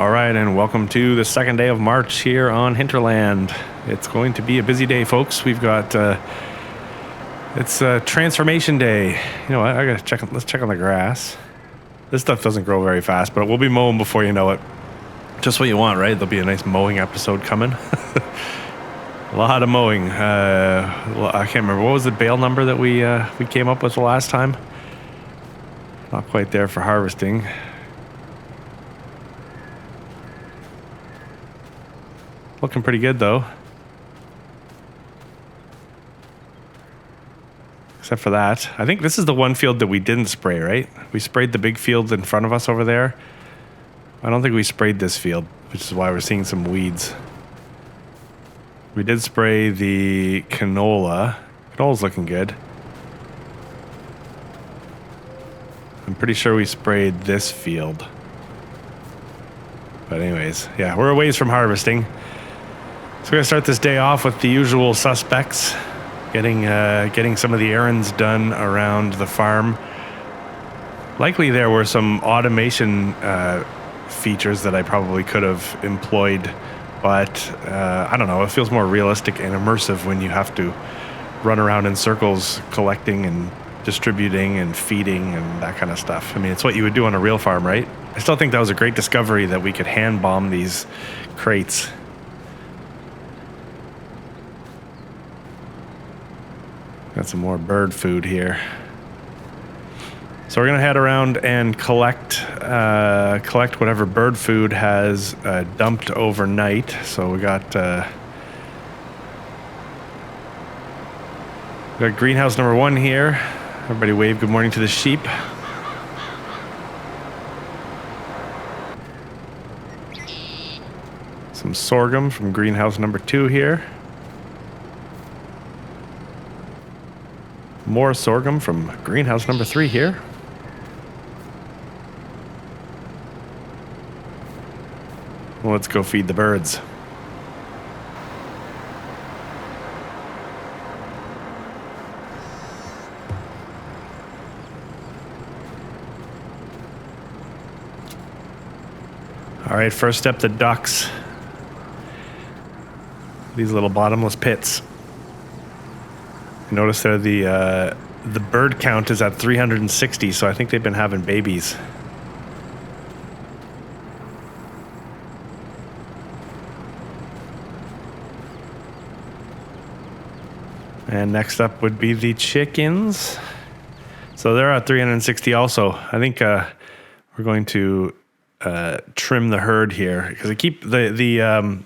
All right, and welcome to the second day of March here on Hinterland. It's going to be a busy day, folks. We've got it's Transformation Day. You know what? I gotta check. Let's check on the grass. This stuff doesn't grow very fast, but we'll be mowing before you know it. Just what you want, right? There'll be a nice mowing episode coming. A lot of mowing. I can't remember, what was the bale number that we came up with the last time? Not quite there for harvesting. Looking pretty good though. Except for that. I think this is the one field that we didn't spray, right? We sprayed the big field in front of us over there. I don't think we sprayed this field, which is why we're seeing some weeds. We did spray the canola. Canola's looking good. I'm pretty sure we sprayed this field. But anyways, yeah, we're a ways from harvesting. So we're going to start this day off with the usual suspects, getting some of the errands done around the farm. Likely there were some automation features that I probably could have employed, but I don't know, it feels more realistic and immersive when you have to run around in circles collecting and distributing and feeding and that kind of stuff. I mean, it's what you would do on a real farm, right? I still think that was a great discovery that we could hand bomb these crates. Got some more bird food here. So we're gonna head around and collect whatever bird food has dumped overnight. So we got greenhouse number 1 here. Everybody wave good morning to the sheep. Some sorghum from greenhouse number 2 here. More sorghum from greenhouse number 3 here. Well, let's go feed the birds. All right, first step, the ducks. These little bottomless pits. Notice there the bird count is at 360, so I think they've been having babies. And next up would be the chickens. So they're at 360 also. I think we're going to trim the herd here because I keep the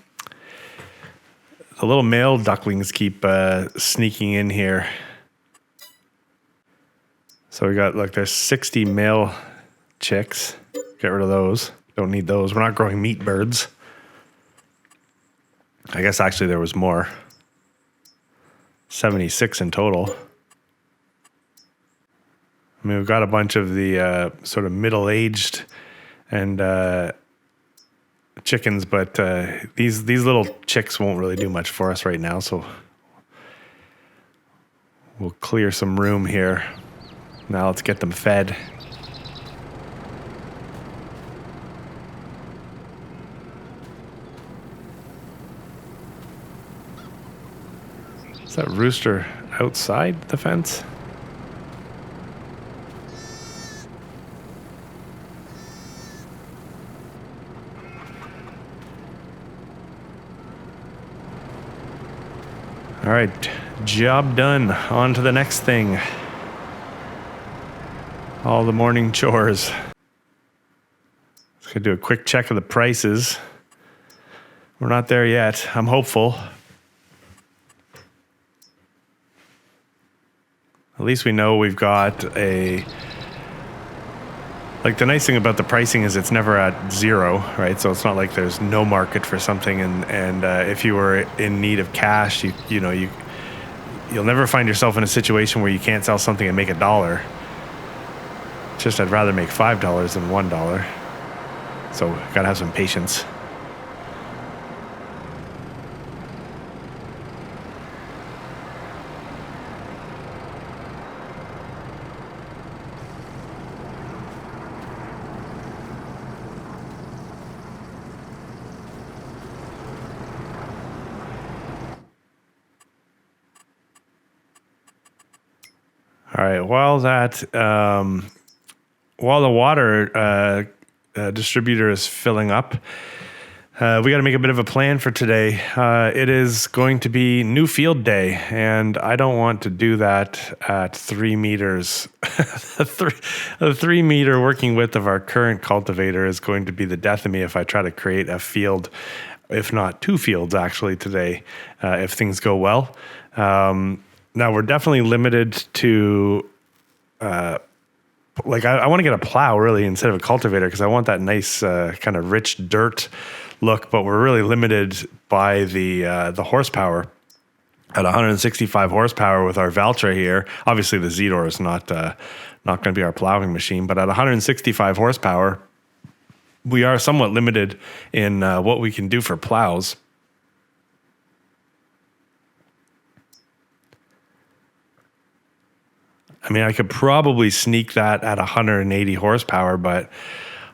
little male ducklings keep sneaking in here. So we got, like, there's 60 male chicks. Get rid of those. Don't need those. We're not growing meat birds. I guess actually there was more. 76 in total. I mean, we've got a bunch of the sort of middle-aged and chickens, but these little chicks won't really do much for us right now, so we'll clear some room here. Now let's get them fed. Is that rooster outside the fence? All right, job done. On to the next thing. All the morning chores. Let's go do a quick check of the prices. We're not there yet. I'm hopeful. At least we know we've got a... Like, the nice thing about the pricing is it's never at zero, right? So it's not like there's no market for something, and if you were in need of cash, you'll never find yourself in a situation where you can't sell something and make $1. Just I'd rather make $5 than $1. So gotta have some patience. All right. While the water distributor is filling up, we got to make a bit of a plan for today. It is going to be new field day, and I don't want to do that at 3 meters. The 3 meter working width of our current cultivator is going to be the death of me if I try to create a field, if not 2 fields actually today, if things go well. Now we're definitely limited to, I want to get a plow really instead of a cultivator because I want that nice kind of rich dirt look, but we're really limited by the horsepower at 165 horsepower with our Valtra here. Obviously the Zedor is not going to be our plowing machine, but at 165 horsepower, we are somewhat limited in what we can do for plows. I mean, I could probably sneak that at 180 horsepower, but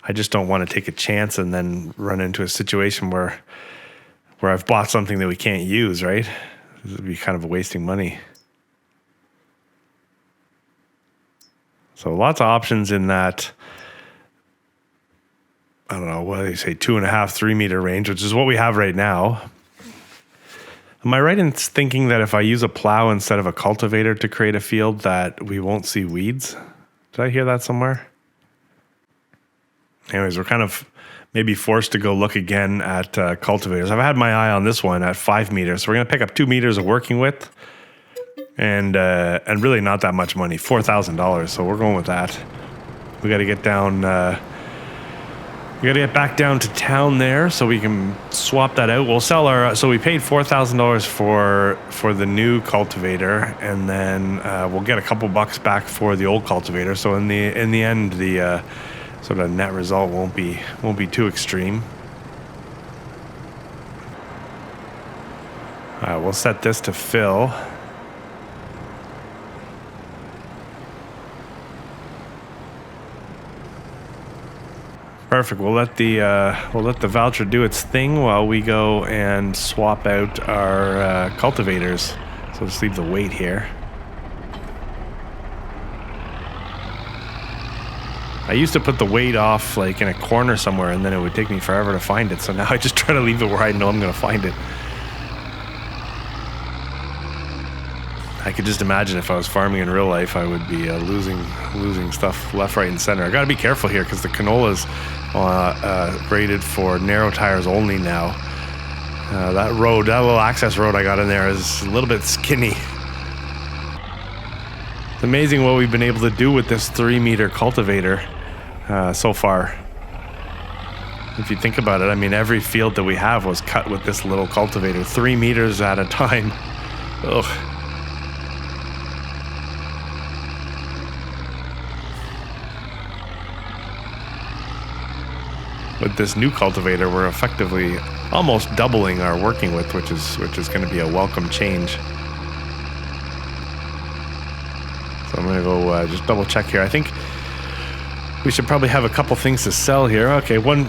I just don't want to take a chance and then run into a situation where I've bought something that we can't use, right? It would be kind of wasting money. So lots of options in that, I don't know, what do they say, 2.5, 3 meter range, which is what we have right now. Am I right in thinking that if I use a plow instead of a cultivator to create a field that we won't see weeds? Did I hear that somewhere? Anyways, we're kind of maybe forced to go look again at cultivators. I've had my eye on this one at 5 meters. So we're going to pick up 2 meters of working width and really not that much money, $4,000. So we're going with that. We got to get down... We got to get back down to town there so we can swap that out. We'll sell our... So we paid $4,000 for the new cultivator, and then we'll get a couple bucks back for the old cultivator. So in the end, the sort of net result won't be too extreme. All right, we'll set this to fill. Perfect. We'll let the Valtra do its thing while we go and swap out our cultivators. So just leave the weight here. I used to put the weight off like in a corner somewhere, and then it would take me forever to find it. So now I just try to leave it where I know I'm going to find it. I could just imagine if I was farming in real life, I would be losing stuff left, right, and center. I got to be careful here because the canola's rated for narrow tires only now. That little access road I got in there is a little bit skinny. It's amazing what we've been able to do with this 3 meter cultivator so far. If you think about it, I mean, every field that we have was cut with this little cultivator, 3 meters at a time. Ugh. With this new cultivator, we're effectively almost doubling our working width, which is going to be a welcome change. So I'm going to go just double check here. I think we should probably have a couple things to sell here. Okay, one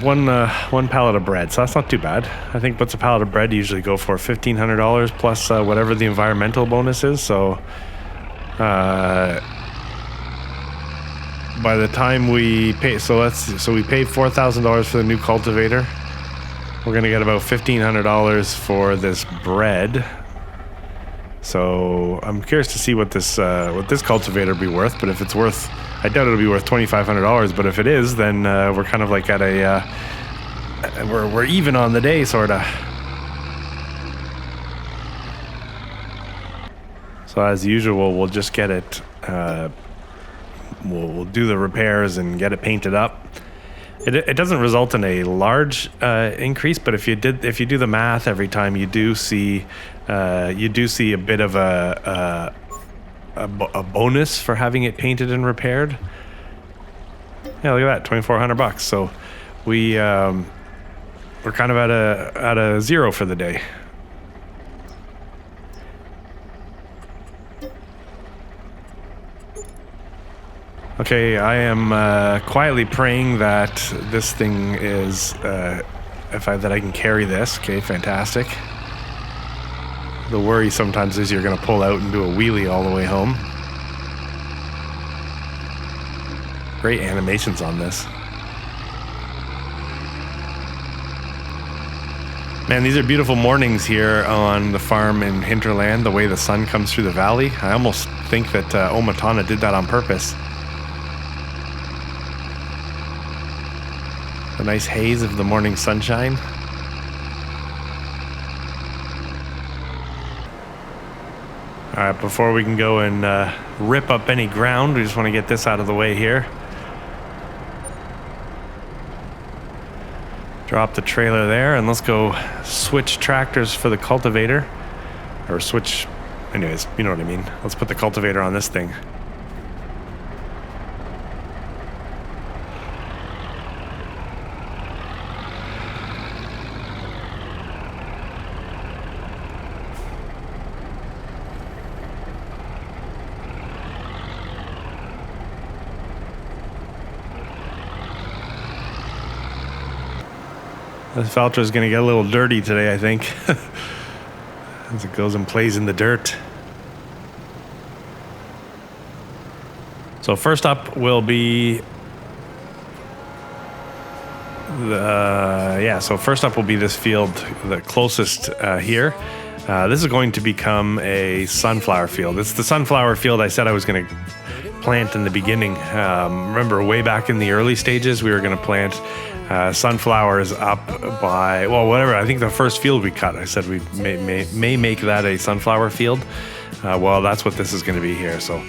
pallet of bread, so that's not too bad. I think what's a pallet of bread usually go for $1,500 plus whatever the environmental bonus is. So by the time we pay, so we paid $4,000 for the new cultivator. We're gonna get about $1,500 for this bread. So I'm curious to see what this cultivator will be worth. But if it's worth, I doubt it'll be worth $2,500. But if it is, then we're kind of like at we're even on the day, sorta. So as usual, we'll just get it. We'll do the repairs and get it painted up. It doesn't result in a large increase, but if you do the math every time, you do see a bit of a bonus for having it painted and repaired. Yeah, look at that, $2,400. So we're kind of at a zero for the day. Okay, I am quietly praying that this thing is, that I can carry this. Okay, fantastic. The worry sometimes is you're going to pull out and do a wheelie all the way home. Great animations on this. Man, these are beautiful mornings here on the farm in Hinterland, the way the sun comes through the valley. I almost think that Omatana did that on purpose. The nice haze of the morning sunshine. All right, before we can go and rip up any ground, we just want to get this out of the way here. Drop the trailer there, and let's go switch tractors for the cultivator. Or switch, anyways, you know what I mean. Let's put the cultivator on this thing. This Valtra is going to get a little dirty today, I think, as it goes and plays in the dirt. So first up will be this field, the closest here. This is going to become a sunflower field. It's the sunflower field I said I was going to plant in the beginning. Remember, way back in the early stages, we were going to plant sunflowers up by, well, whatever. I think the first field we cut, I said we may make that a sunflower field. Well, that's what this is going to be here. So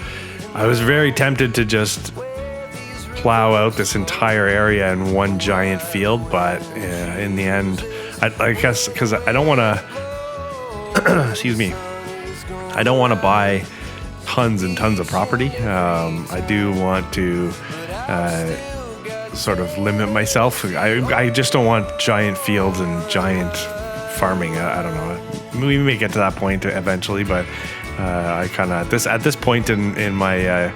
I was very tempted to just plow out this entire area in one giant field, but in the end, I guess because I don't want to, excuse me, I don't want to buy tons and tons of property. I do want to sort of limit myself. I just don't want giant fields and giant farming. I don't know. We may get to that point eventually, but I kind of at this point in my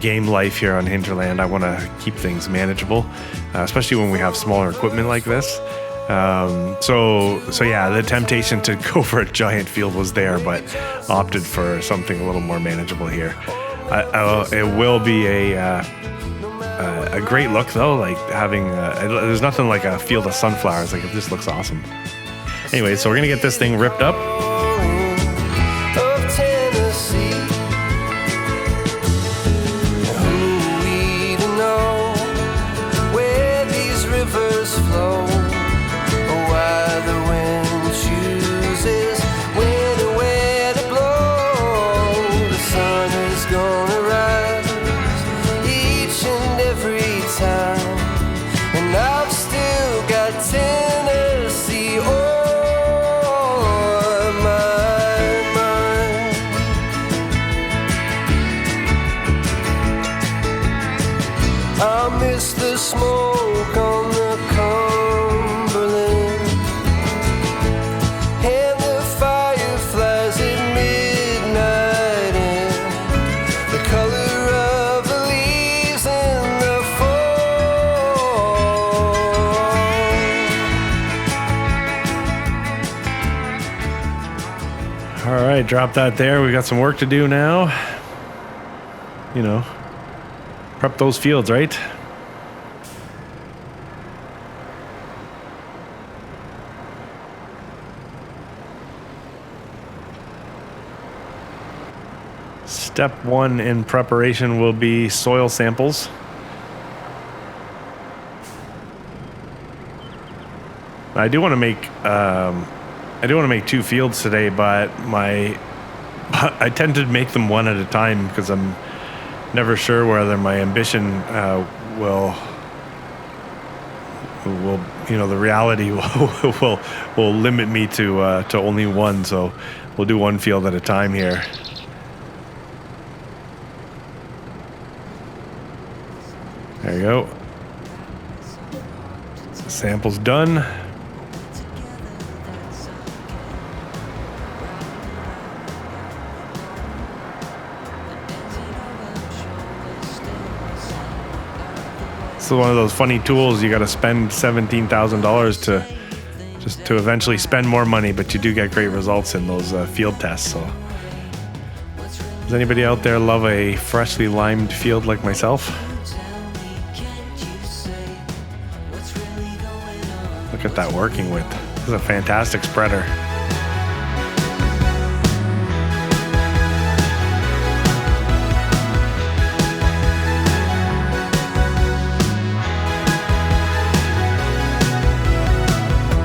game life here on Hinterland, I want to keep things manageable, especially when we have smaller equipment like this. So yeah, the temptation to go for a giant field was there, but opted for something a little more manageable here. It will be a great look though, like having there's nothing like a field of sunflowers. Like, it just looks awesome. Anyway, so we're gonna get this thing ripped up. All right, drop that there. We got some work to do now. You know, prep those fields, right? Step one in preparation will be soil samples. I do want to make two fields today, but I tend to make them one at a time because I'm never sure whether my ambition will the reality will limit me to only one. So we'll do one field at a time here. There you go. Sample's done. This is one of those funny tools. You got to spend $17,000 to eventually spend more money, but you do get great results in those field tests. So, does anybody out there love a freshly limed field like myself? get that working with. This is a fantastic spreader.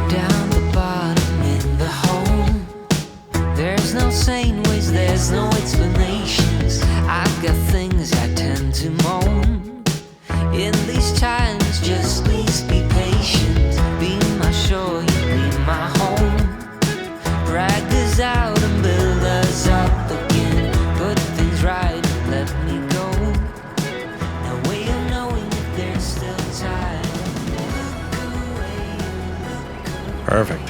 Down the bottom in the hole, there's no sane ways, there's no explanations. I've got things I tend to moan. In these times, just please be patient. Be my shore, you be my home. Drag us out and build us up again. Put things right and let me go. No way of knowing if there's still time. Look away, look away. Perfect.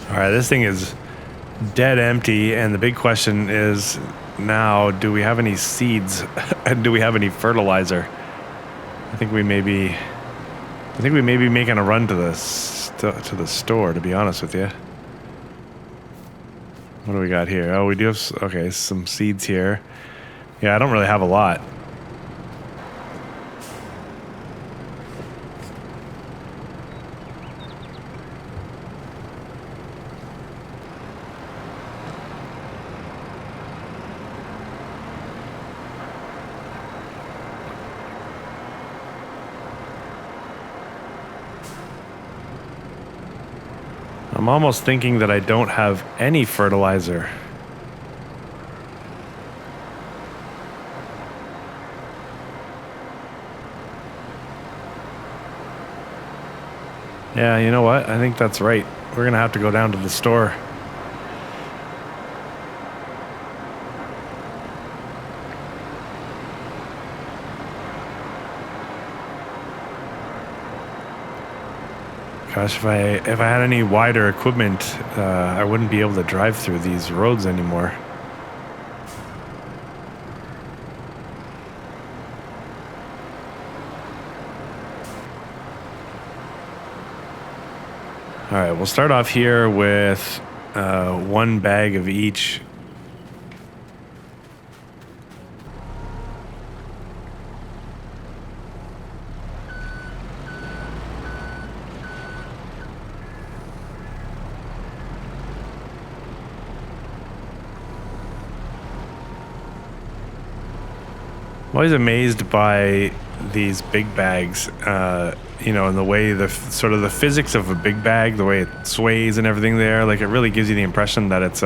All right, this thing is dead empty, and the big question is now, do we have any seeds and do we have any fertilizer? I think we may be making a run to the store, to be honest with you. What do we got here? Oh, we do have, okay, some seeds here. Yeah, I don't really have a lot. I'm almost thinking that I don't have any fertilizer. Yeah, you know what? I think that's right. We're gonna have to go down to the store. Gosh, if I had any wider equipment, I wouldn't be able to drive through these roads anymore. All right, we'll start off here with one bag of each. I'm always amazed by these big bags, you know, and the way the sort of the physics of a big bag, the way it sways and everything there, like it really gives you the impression that it's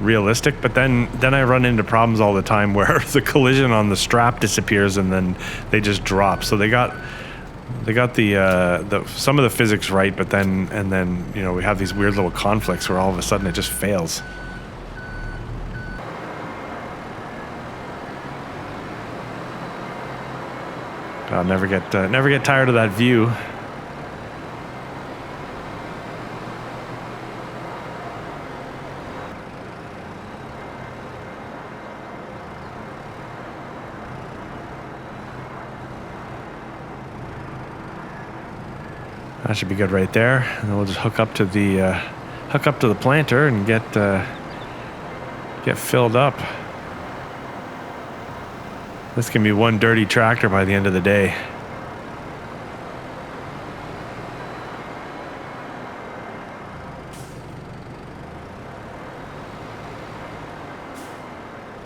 realistic. But then I run into problems all the time where the collision on the strap disappears and then they just drop. So they got the some of the physics right, but then you know, we have these weird little conflicts where all of a sudden it just fails. I'll never get tired of that view. That should be good right there. And then we'll just hook up to the planter and get filled up. This can be one dirty tractor by the end of the day.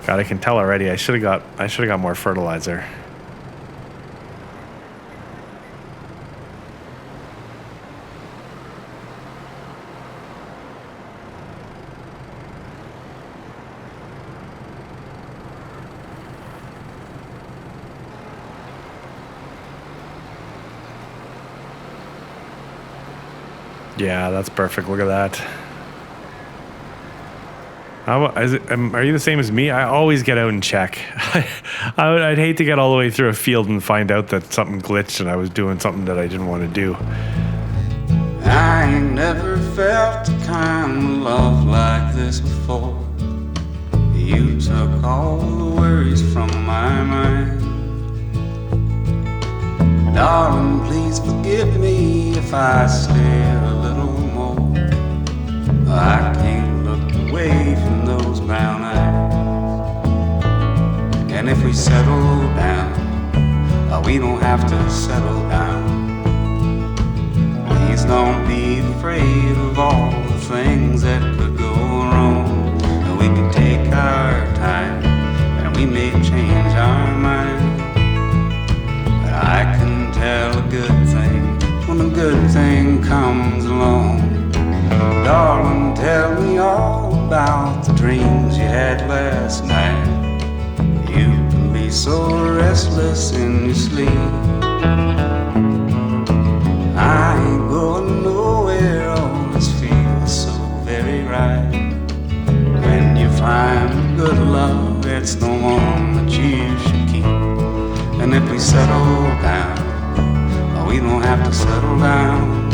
God, I can tell already. I should have got more fertilizer. Yeah, that's perfect. Look at that. Are you the same as me? I always get out and check. I'd hate to get all the way through a field and find out that something glitched and I was doing something that I didn't want to do. I ain't never felt a kind of love like this before. You took all the worries from my mind. Darling, please forgive me if I stare a little more. I can't look away from those brown eyes. And if we settle down we don't have to settle down. Please don't be afraid of all the things that could go wrong. And we can take our time, and we may change our mind. But I can tell a good thing when a good thing comes along. Darling, tell me all about the dreams you had last night. You can be so restless in your sleep. I ain't going nowhere, all this feels so very right. When you find good love, it's the one that you should keep. And if we settle down, we don't have to settle down.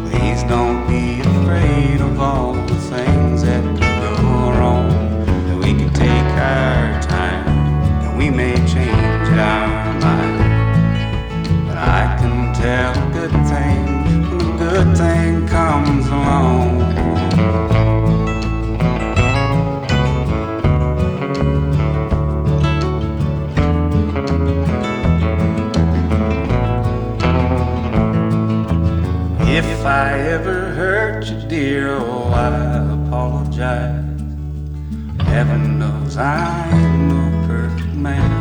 Please don't be afraid of all the things that could go wrong. That we can take our time, and we may change our mind. But I can tell a good thing when a good thing comes along. If I ever hurt you, dear, oh, I apologize. Heaven knows I ain't no perfect man.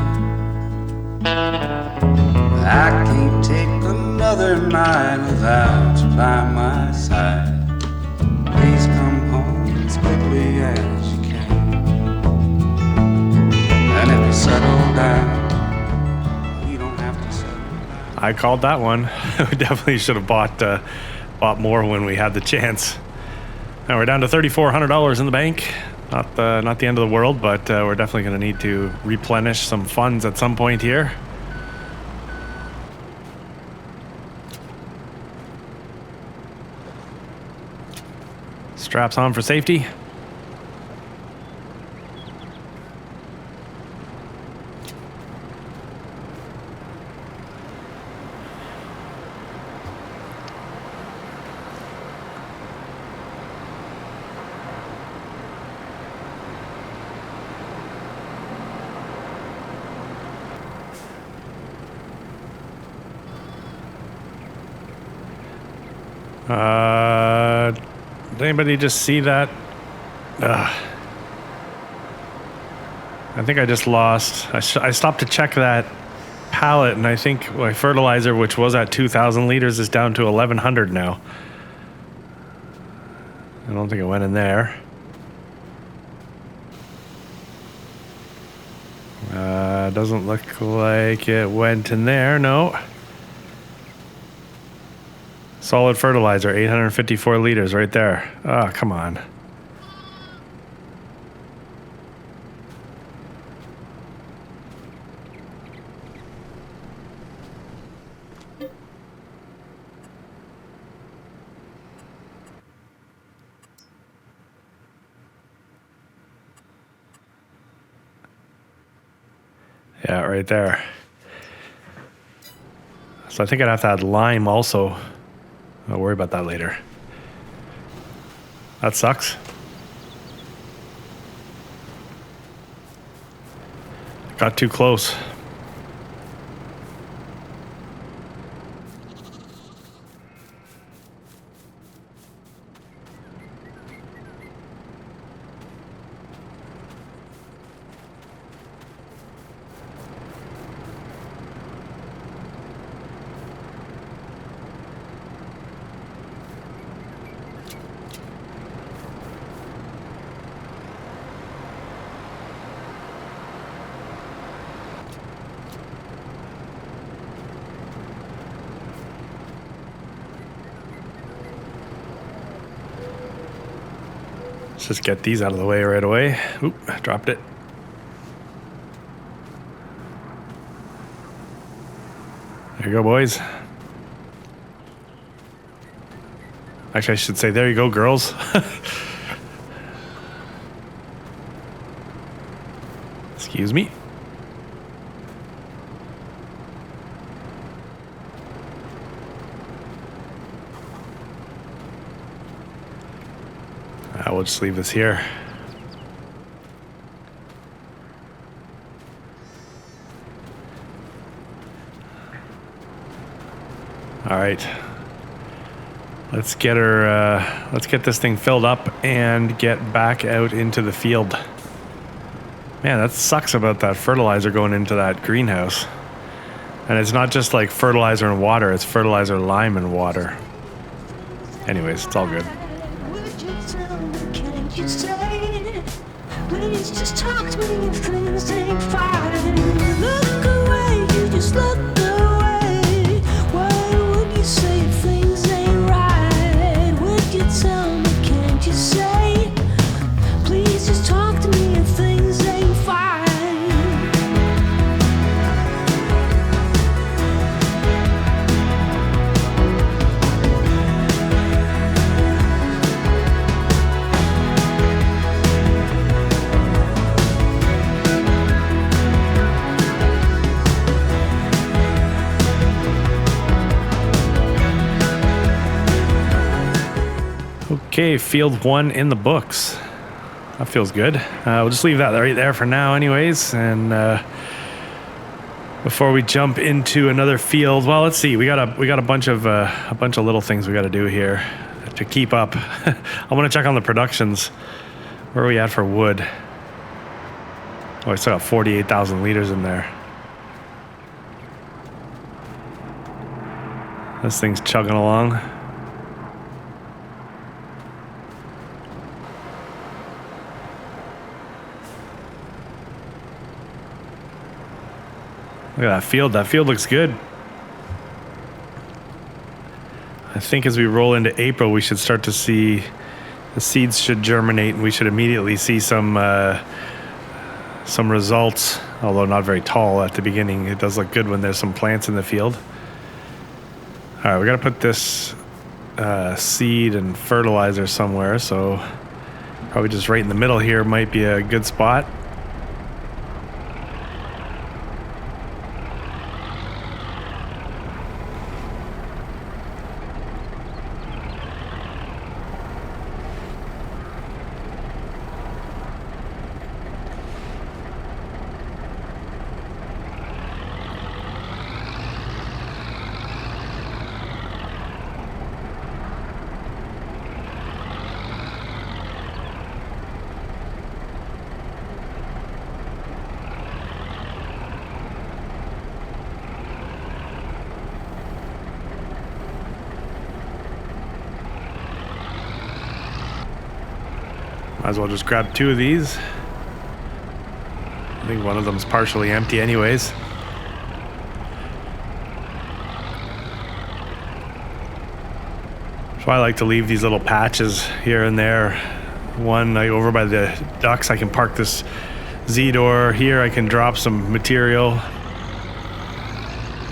I can't take another night without you by my side. Please come home as quickly as you can. And if you settle down, we don't have to settle down. I called that one. We definitely should have bought more when we had the chance. Now we're down to $3,400 in the bank. Not the end of the world, but we're definitely going to need to replenish some funds at some point here. Straps on for safety. Did anybody just see that? I think I just lost. I stopped to check that pallet, and I think my fertilizer, which was at 2,000 liters, is down to 1,100 now. I don't think it went in there. Doesn't look like it went in there, no. Solid fertilizer, 854 liters right there. Oh, come on. Yeah, right there. So I think I'd have to add lime also. I'll worry about that later. That sucks. Got too close. Let's just get these out of the way right away. Oop, dropped it. There you go, boys. Actually, I should say, there you go, girls. Excuse me. We'll just leave this here. All right. Let's get this thing filled up and get back out into the field. Man, that sucks about that fertilizer going into that greenhouse. And it's not just like fertilizer and water, it's fertilizer, lime, and water. Anyways, it's all good. Can't you say, please just talk to me if things ain't fine. Look away, you just look away. Why would you say things ain't right? Would you tell me, can't you say, please just talk to me if things ain't fine. Okay, field 1 in the books. That feels good. We'll just leave that right there for now anyways. And before we jump into another field, well, let's see. We got a bunch of little things we got to do here to keep up. I want to check on the productions. Where are we at for wood? Oh, I still got 48,000 liters in there. This thing's chugging along. Look at that field. That field looks good. I think as we roll into April, we should start to see the seeds should germinate, and we should immediately see some results, although not very tall at the beginning. It does look good when there's some plants in the field. All right, we got to put this seed and fertilizer somewhere, so probably just right in the middle here might be a good spot. Might as well just grab 2 of these. I think one of them's partially empty anyways. So I like to leave these little patches here and there. One, over by the ducks, I can park this Z-door. Here I can drop some material.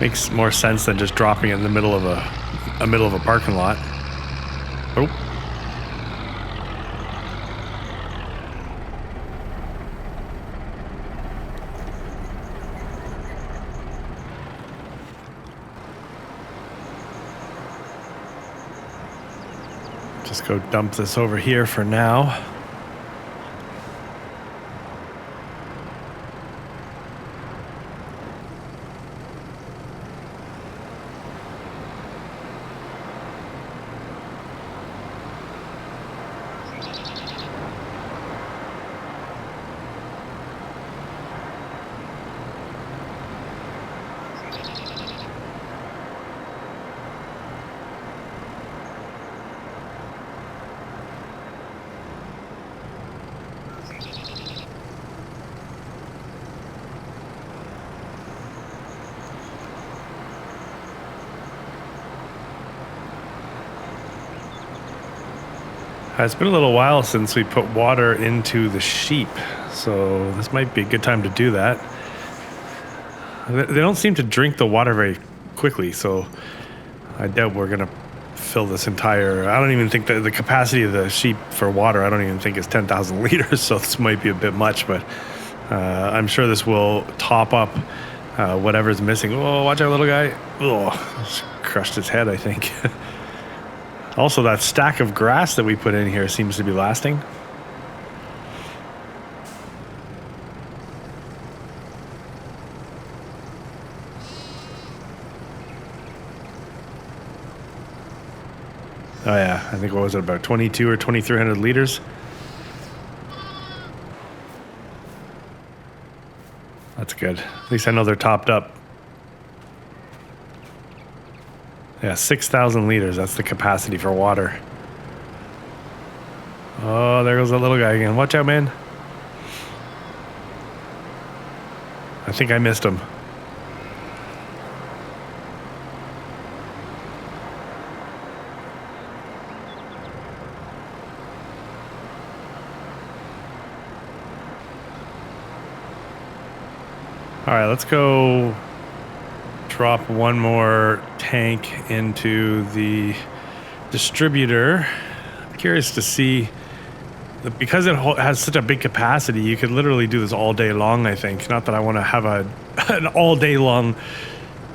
Makes more sense than just dropping it in the middle of a parking lot. Oh. Just go dump this over here for now. It's been a little while since we put water into the sheep, so this might be a good time to do that. They don't seem to drink the water very quickly, so I doubt we're going to fill this entire... I don't even think that the capacity of the sheep for water, I don't even think is 10,000 liters, so this might be a bit much, but I'm sure this will top up whatever's missing. Oh, watch out, little guy. Oh, just crushed his head, I think. Also, that stack of grass that we put in here seems to be lasting. yeah, I think what was it, about 22 or 2,300 liters. That's good. At least I know they're topped up. Yeah, 6,000 liters. That's the capacity for water. Oh, there goes that little guy again. Watch out, man. I think I missed him. All right, let's go drop one more tank into the distributor. I'm curious to see, because it has such a big capacity, you could literally do this all day long, I think. Not that I want to have an all day long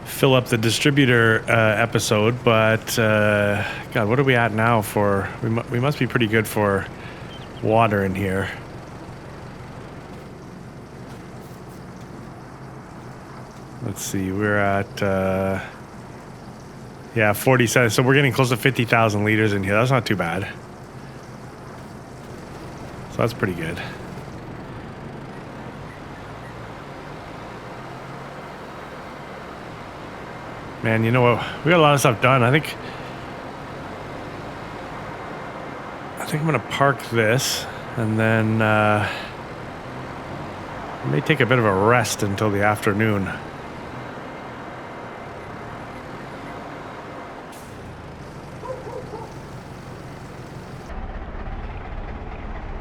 fill up the distributor episode, but God, what are we at now for? We must be pretty good for water in here. Let's see, we're at, 47. So we're getting close to 50,000 liters in here. That's not too bad. So that's pretty good. Man, you know what? We got a lot of stuff done. I think I'm going to park this and then I may take a bit of a rest until the afternoon.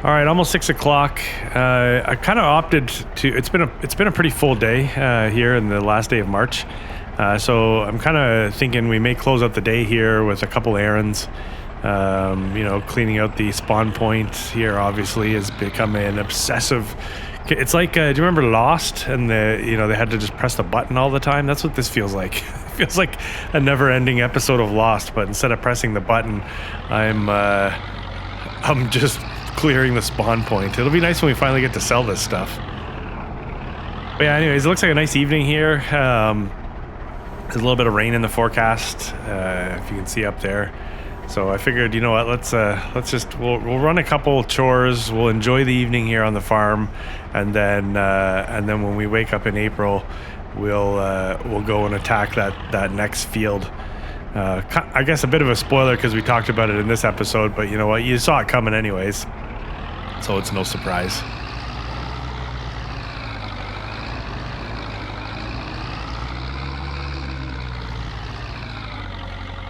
All right, almost 6 o'clock. I kind of opted to. It's been a pretty full day here in the last day of March. So I'm kind of thinking we may close out the day here with a couple errands. Cleaning out the spawn point here obviously has become an obsessive. It's like, do you remember Lost? And they had to just press the button all the time. That's what this feels like. It feels like a never-ending episode of Lost, but instead of pressing the button, I'm just clearing the spawn point. It'll be nice when we finally get to sell this stuff. But yeah, anyways, it looks like a nice evening here. There's a little bit of rain in the forecast, if you can see up there. So I figured, you know what, we'll run a couple chores. We'll enjoy the evening here on the farm, and then when we wake up in April, we'll go and attack that next field. I guess a bit of a spoiler because we talked about it in this episode, but you know what, you saw it coming anyways, so it's no surprise.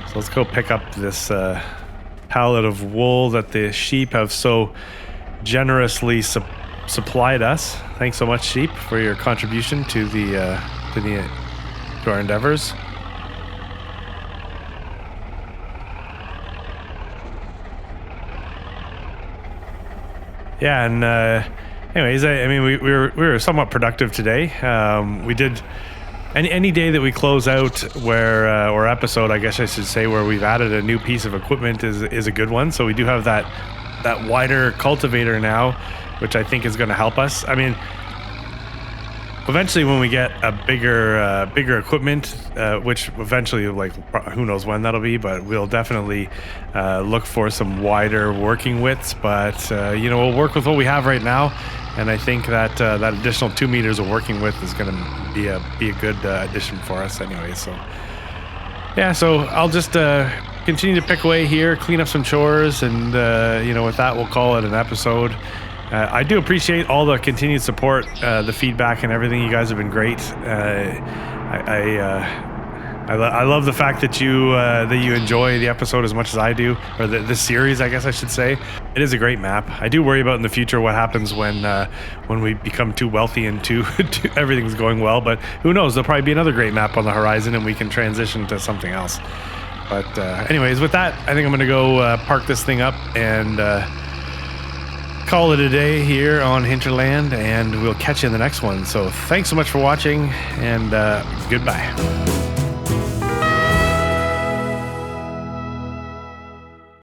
So let's go pick up this pallet of wool that the sheep have so generously supplied us. Thanks so much, sheep, for your contribution to our endeavors. Yeah, and anyways, I mean, we were somewhat productive today. We did any day that we close out or episode, I guess I should say, where we've added a new piece of equipment is a good one. So we do have that wider cultivator now, which I think is going to help us. I mean, eventually when we get a bigger equipment, which eventually, like, who knows when that'll be, but we'll definitely look for some wider working widths. But we'll work with what we have right now, and I think that that additional 2 meters of working width is going to be a good addition for us anyway. So yeah, so I'll just continue to pick away here, clean up some chores, and with that, we'll call it an episode. I do appreciate all the continued support, the feedback, and everything. You guys have been great. I love the fact that you enjoy the episode as much as I do, or this series, I guess I should say. It is a great map. I do worry about in the future what happens when we become too wealthy and too everything's going well. But who knows? There'll probably be another great map on the horizon, and we can transition to something else. But anyways, with that, I think I'm going to go park this thing up and call it a day here on Hinterland, and we'll catch you in the next one. So thanks so much for watching, and goodbye.